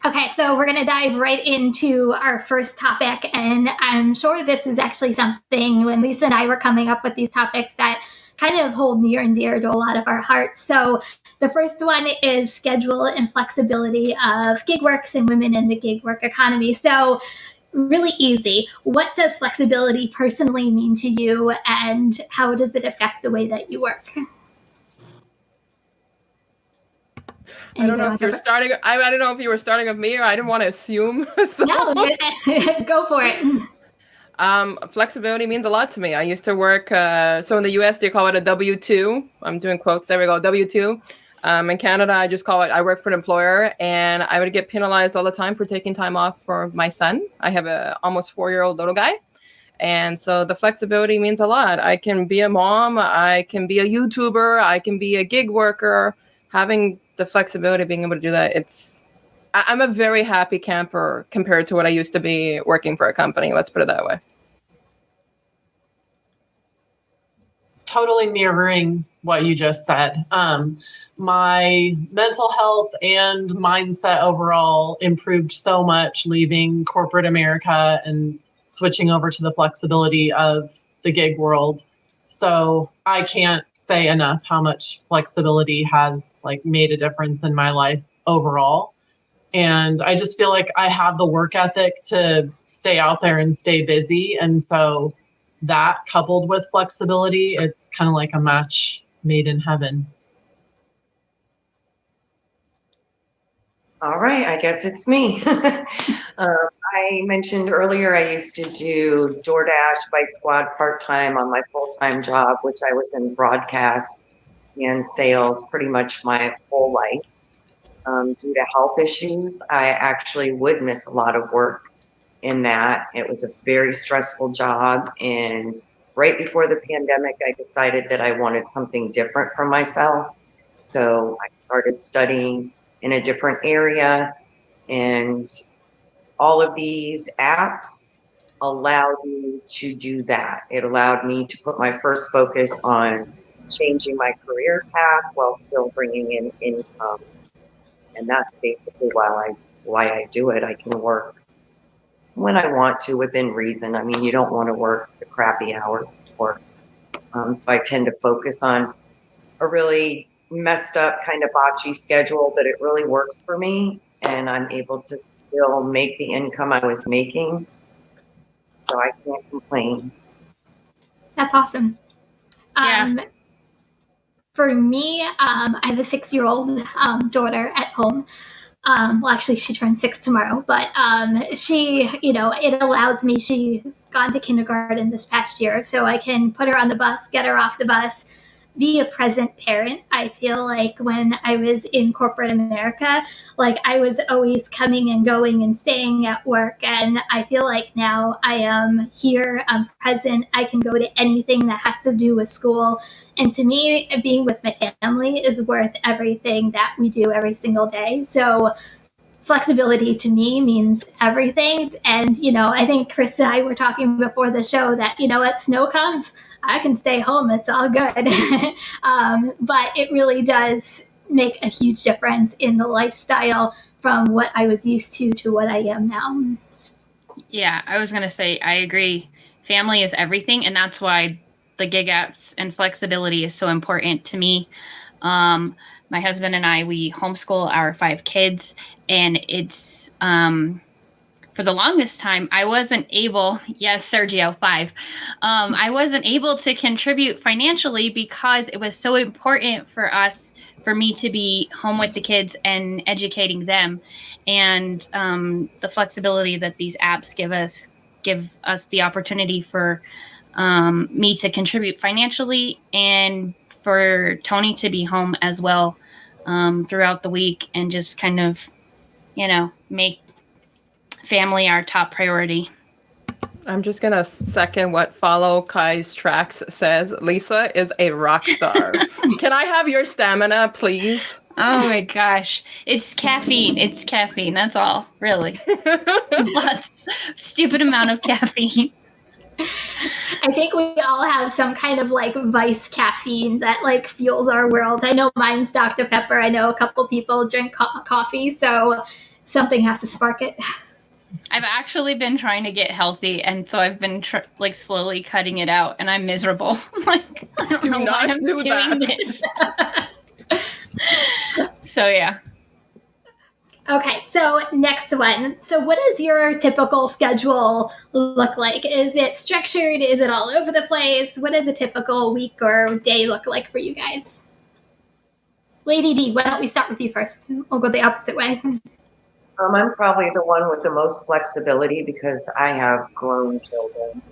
Okay, so we're going to dive right into our first topic, and I'm sure this is actually something when Lisa and I were coming up with these topics that kind of hold near and dear to a lot of our hearts. So the first one is schedule and flexibility of gig works and women in the gig work economy. So really easy. What does flexibility personally mean to you, and how does it affect the way that you work? I don't know if you're starting. I don't know if you were starting with me, or I didn't want to assume. So. No, go for it. Flexibility means a lot to me. I used to work. So in the U.S. they call it a W-2. I'm doing quotes. There we go. W-2. In Canada, I just call it. I work for an employer, and I would get penalized all the time for taking time off for my son. I have a almost 4-year-old little guy. And so the flexibility means a lot. I can be a mom. I can be a YouTuber. I can be a gig worker. Having the flexibility of being able to do that, I'm a very happy camper compared to what I used to be working for a company. Let's put it that way. Totally mirroring what you just said. My mental health and mindset overall improved so much leaving corporate America and switching over to the flexibility of the gig world. So I can't say enough how much flexibility has made a difference in my life overall. And I just feel like I have the work ethic to stay out there and stay busy. And so that coupled with flexibility, it's kind of like a match made in heaven. All right, I guess it's me. I mentioned earlier I used to do DoorDash, Bite Squad part-time on my full-time job, which I was in broadcast and sales pretty much my whole life. Due to health issues, I actually would miss a lot of work in that. It was a very stressful job. And right before the pandemic, I decided that I wanted something different for myself. So I started studying in a different area, and all of these apps allowed me to do that. It allowed me to put my first focus on changing my career path while still bringing in income. And that's basically why I do it. I can work when I want to within reason. I mean, you don't want to work the crappy hours, of course. So I tend to focus on a really messed up kind of botchy schedule, but it really works for me, and I'm able to still make the income I was making. So I can't complain. That's awesome. Yeah. For me, I have a 6-year-old daughter at home. Well, actually, she turns 6 tomorrow, but she, it allows me, she's gone to kindergarten this past year, so I can put her on the bus, get her off the bus, be a present parent. I feel like when I was in corporate America, I was always coming and going and staying at work. And I feel like now I am here, I'm present. I can go to anything that has to do with school. And to me, being with my family is worth everything that we do every single day. So flexibility to me means everything. And, I think Chris and I were talking before the show that, what snow comes, I can stay home. It's all good. But it really does make a huge difference in the lifestyle from what I was used to what I am now. Yeah, I was going to say, I agree. Family is everything. And that's why the gig apps and flexibility is so important to me. My husband and I, we homeschool our 5 kids, and it's, for the longest time, I wasn't able, yes, Sergio, 5, I wasn't able to contribute financially because it was so important for me to be home with the kids and educating them. And the flexibility that these apps give us the opportunity for me to contribute financially and for Tony to be home as well throughout the week and just kind of, make family our top priority. I'm just going to second what Follow Kai's Tracks says. Lisa is a rock star. Can I have your stamina, please? Oh my gosh. It's caffeine. That's all, really. Stupid amount of caffeine. I think we all have some kind of vice caffeine that fuels our world. I know mine's Dr. Pepper. I know a couple people drink coffee. So something has to spark it. I've actually been trying to get healthy, and so I've been slowly cutting it out, and I'm miserable. Like, I don't know why I'm doing this. So yeah. Okay, so next one. So what does your typical schedule look like? Is it structured? Is it all over the place? What does a typical week or day look like for you guys? Lady D, why don't we start with you first? We'll go the opposite way. I'm probably the one with the most flexibility because I have grown children.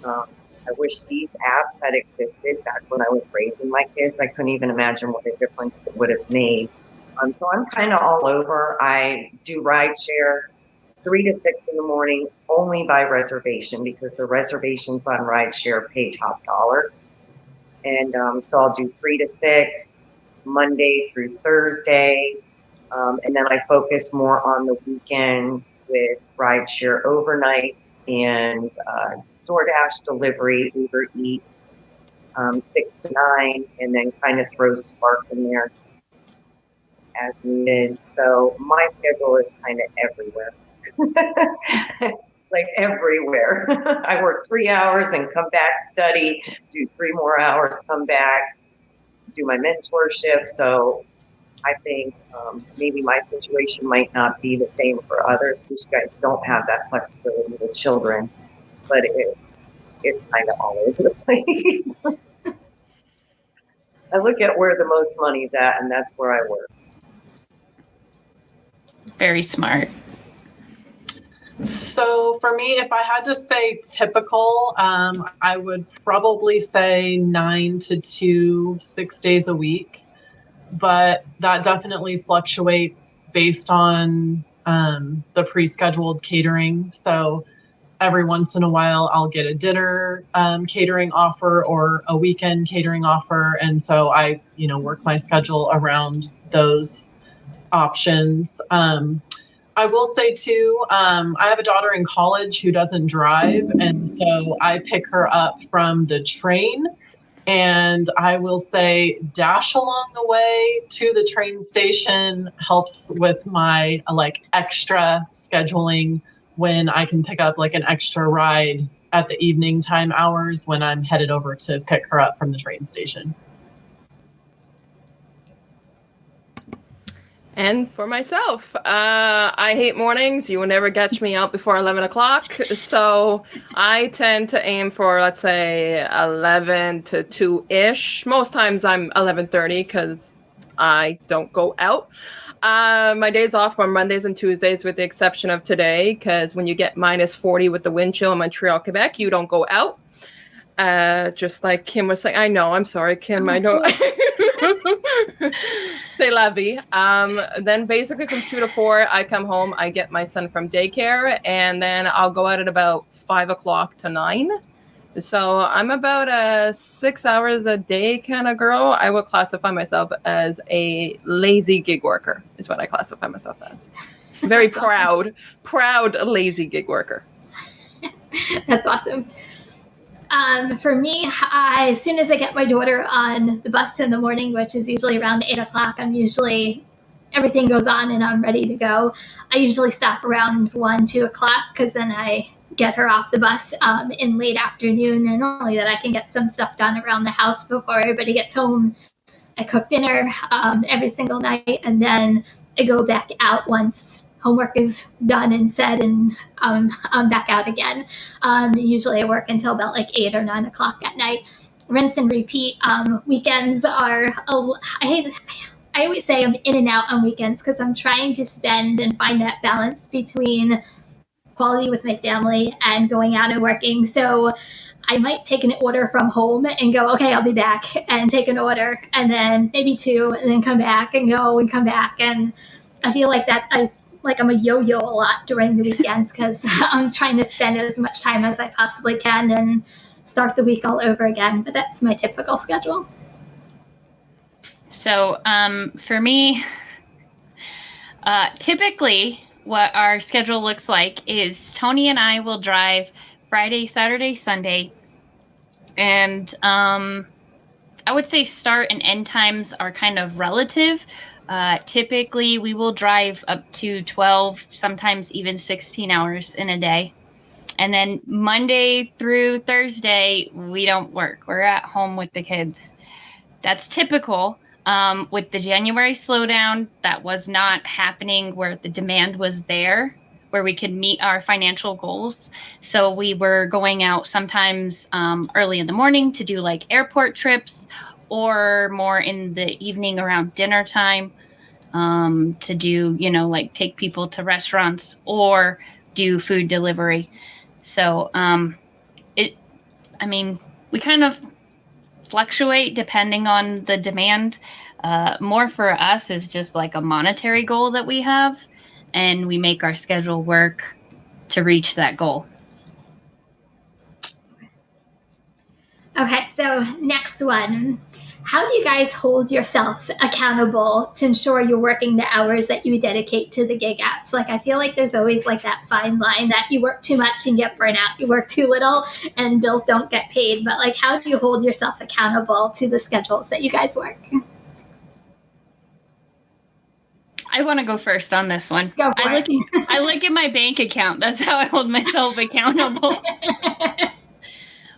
I wish these apps had existed back when I was raising my kids. I couldn't even imagine what a difference it would have made. So I'm kind of all over. I do RideShare 3 to 6 in the morning only by reservation because the reservations on RideShare pay top dollar. And so I'll do 3 to 6 Monday through Thursday. And then I focus more on the weekends with RideShare overnights and DoorDash delivery, Uber Eats, 6 to 9, and then kind of throw Spark in there as needed. So my schedule is kind of everywhere. Like everywhere. I work 3 hours and come back, study, do 3 more hours, come back, do my mentorship. So I think maybe my situation might not be the same for others because you guys don't have that flexibility with children, but it's kind of all over the place. I look at where the most money's at, and that's where I work. Very smart. So for me, if I had to say typical, I would probably say 9 to 2, 6 days a week. But that definitely fluctuates based on the pre-scheduled catering. So every once in a while, I'll get a dinner catering offer or a weekend catering offer. And so I, work my schedule around those options. I will say too, I have a daughter in college who doesn't drive. And so I pick her up from the train. And I will say dash along the way to the train station helps with my extra scheduling when I can pick up an extra ride at the evening time hours when I'm headed over to pick her up from the train station. And for myself, I hate mornings. You will never catch me out before 11 o'clock. So I tend to aim for, let's say, 11 to 2-ish. Most times I'm 11:30 because I don't go out. My days off are Mondays and Tuesdays with the exception of today because when you get minus 40 with the wind chill in Montreal, Quebec, you don't go out. Just like Kim was saying, I know, I'm sorry, Kim, I know. C'est la vie. Then basically from 2 to 4, I come home, I get my son from daycare, and then I'll go out at about 5 o'clock to 9. So I'm about a 6 hours a day kind of girl. I would classify myself as a lazy gig worker, is what I classify myself as. Very proud lazy gig worker. That's awesome. For me, as soon as I get my daughter on the bus in the morning, which is usually around 8 o'clock, everything goes on and I'm ready to go. I usually stop around 1, 2 o'clock because then I get her off the bus in late afternoon, and only that I can get some stuff done around the house before everybody gets home. I cook dinner every single night, and then I go back out once homework is done and said, and I'm back out again. Usually I work until about 8 or 9 o'clock at night. Rinse and repeat. Weekends are, I always say I'm in and out on weekends because I'm trying to spend and find that balance between quality with my family and going out and working. So I might take an order from home and go, okay, I'll be back, and take an order, and then maybe 2, and then come back and go and come back. And I feel like that I'm a yo-yo a lot during the weekends because I'm trying to spend as much time as I possibly can and start the week all over again. But that's my typical schedule. So for me, typically what our schedule looks like is Tony and I will drive Friday, Saturday, Sunday. And I would say start and end times are kind of relative. Typically, we will drive up to 12, sometimes even 16 hours in a day. And then Monday through Thursday, we don't work. We're at home with the kids. That's typical. With the January slowdown, that was not happening where the demand was there, where we could meet our financial goals. So we were going out sometimes early in the morning to do like airport trips, or more in the evening around dinner time to do, like take people to restaurants or do food delivery. So we kind of fluctuate depending on the demand. More for us is just like a monetary goal that we have, and we make our schedule work to reach that goal. Okay, so next one. How do you guys hold yourself accountable to ensure you're working the hours that you dedicate to the gig apps? Like, I feel like there's always like that fine line that you work too much and get burnt out. You work too little and bills don't get paid. But like, how do you hold yourself accountable to the schedules that you guys work? I want to go first on this one. Go for it. I look at my bank account. That's how I hold myself accountable.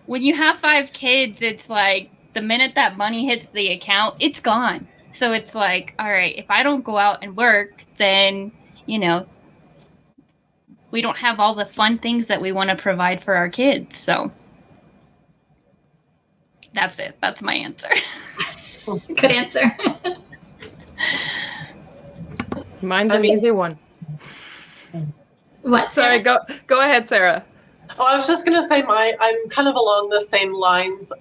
When you have 5 kids, it's like the minute that money hits the account, it's gone. So it's like, all right, if I don't go out and work, then, we don't have all the fun things that we want to provide for our kids. So that's it. That's my answer. Good answer. Mine's an easy one. What? Sorry, go ahead, Sarah. Oh, I was just gonna say I'm kind of along the same lines.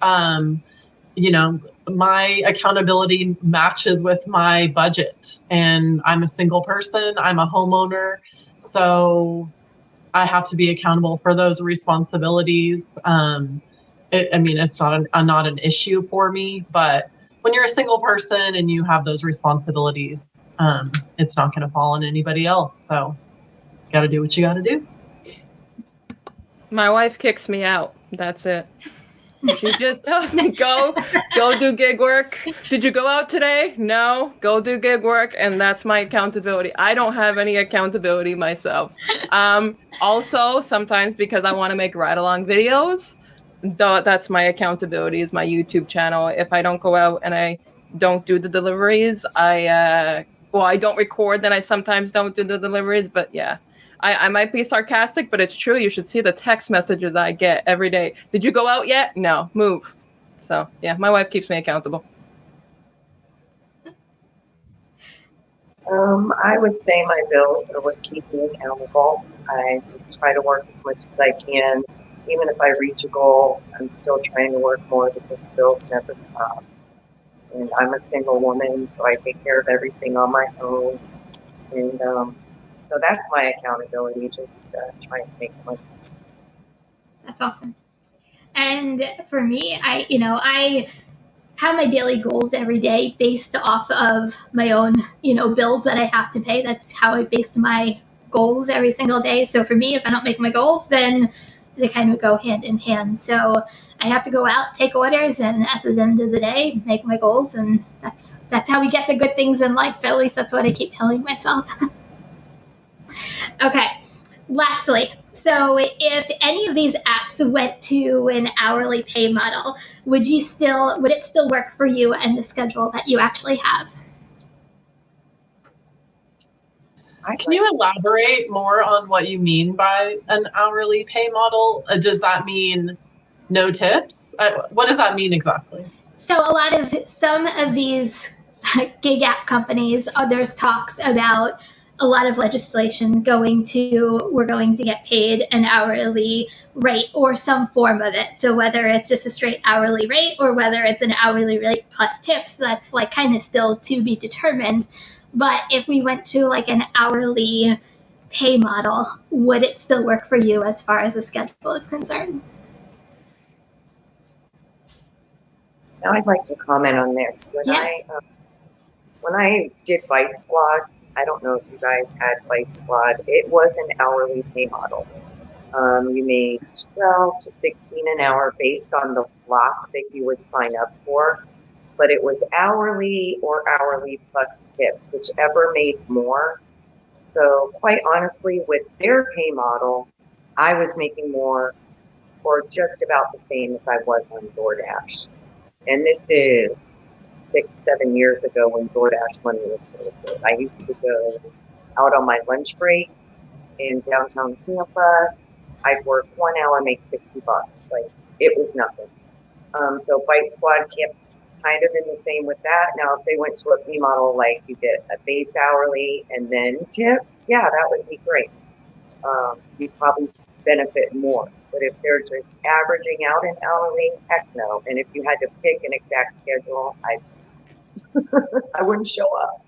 My accountability matches with my budget, and I'm a single person. I'm a homeowner, so I have to be accountable for those responsibilities. It's not an issue for me, but when you're a single person and you have those responsibilities, it's not going to fall on anybody else. So, got to do what you got to do. My wife kicks me out. That's it. She just tells me, go do gig work. Did you go out today? No, go do gig work. And that's my accountability. I don't have any accountability myself. Also, sometimes because I want to make ride-along videos, that's my accountability, is my YouTube channel. If I don't go out and I don't do the deliveries, I don't record, then I sometimes don't do the deliveries. But yeah. I might be sarcastic, but it's true. You should see the text messages I get every day. Did you go out yet? No, move. So, yeah, my wife keeps me accountable. I would say my bills are what keep me accountable. I just try to work as much as I can. Even if I reach a goal, I'm still trying to work more because bills never stop. And I'm a single woman, so I take care of everything on my own. And so that's my accountability, just trying to make money. That's awesome. And for me, I have my daily goals every day based off of my own, bills that I have to pay. That's how I base my goals every single day. So for me, if I don't make my goals, then they kind of go hand in hand. So I have to go out, take orders, and at the end of the day, make my goals. And that's how we get the good things in life. At least that's what I keep telling myself. Okay, lastly, so if any of these apps went to an hourly pay model, would it still work for you and the schedule that you actually have? Can you elaborate more on what you mean by an hourly pay model? Does that mean no tips? What does that mean exactly? So some of these gig app companies, there's talks about a lot of legislation we're going to get paid an hourly rate or some form of it. So whether it's just a straight hourly rate or whether it's an hourly rate plus tips, that's like kind of still to be determined. But if we went to like an hourly pay model, would it still work for you as far as the schedule is concerned? Now I'd like to comment on this. When I did Bite Squad, I don't know if you guys had Bite Squad. It was an hourly pay model. You made 12 to 16 an hour based on the block that you would sign up for. but it was hourly or hourly plus tips, whichever made more. So quite honestly, with their pay model, I was making more or just about the same as I was on DoorDash. And this is 6-7 years ago when DoorDash money was really good. I used to go out on my lunch break in downtown Tampa. I'd work 1 hour, make $60. Like, it was nothing. So Bite Squad kept kind of in the same with that. Now, if they went to a pay model, like you get a base hourly and then tips, yeah, that would be great. You'd probably benefit more. But if they're just averaging out an hourly, heck no. And if you had to pick an exact schedule, I wouldn't show up.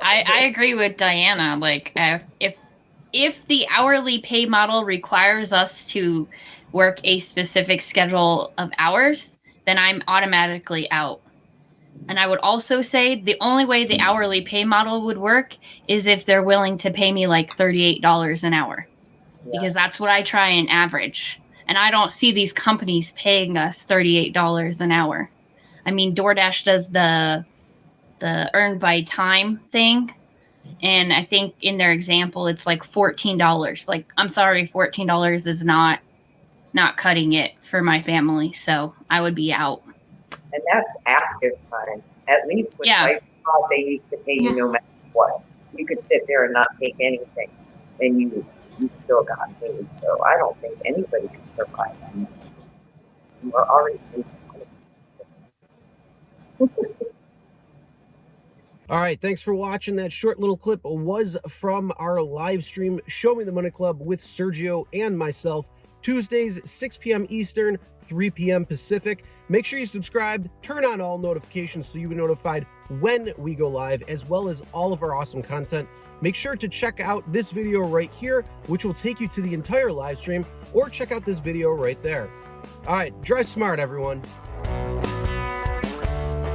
I agree with Diana. Like, if the hourly pay model requires us to work a specific schedule of hours, then I'm automatically out. And I would also say the only way the hourly pay model would work is if they're willing to pay me like $38 an hour, because that's what I try and average. And I don't see these companies paying us $38 an hour. I mean, DoorDash does the earned by time thing. And I think in their example, it's like $14. Like, I'm sorry, $14 is not cutting it for my family. So I would be out. And that's active time. At least with Bite Squad, they used to pay you no matter what. You could sit there and not take anything, and you still got paid. So I don't think anybody can survive that. We're already paid. All right, thanks for watching. That short little clip was from our live stream, Show Me the Money Club with Sergio and myself, Tuesdays, 6 p.m. Eastern, 3 p.m. Pacific. Make sure you subscribe, turn on all notifications so you get notified when we go live, as well as all of our awesome content. Make sure to check out this video right here, which will take you to the entire live stream, or check out this video right there. All right, drive smart, everyone.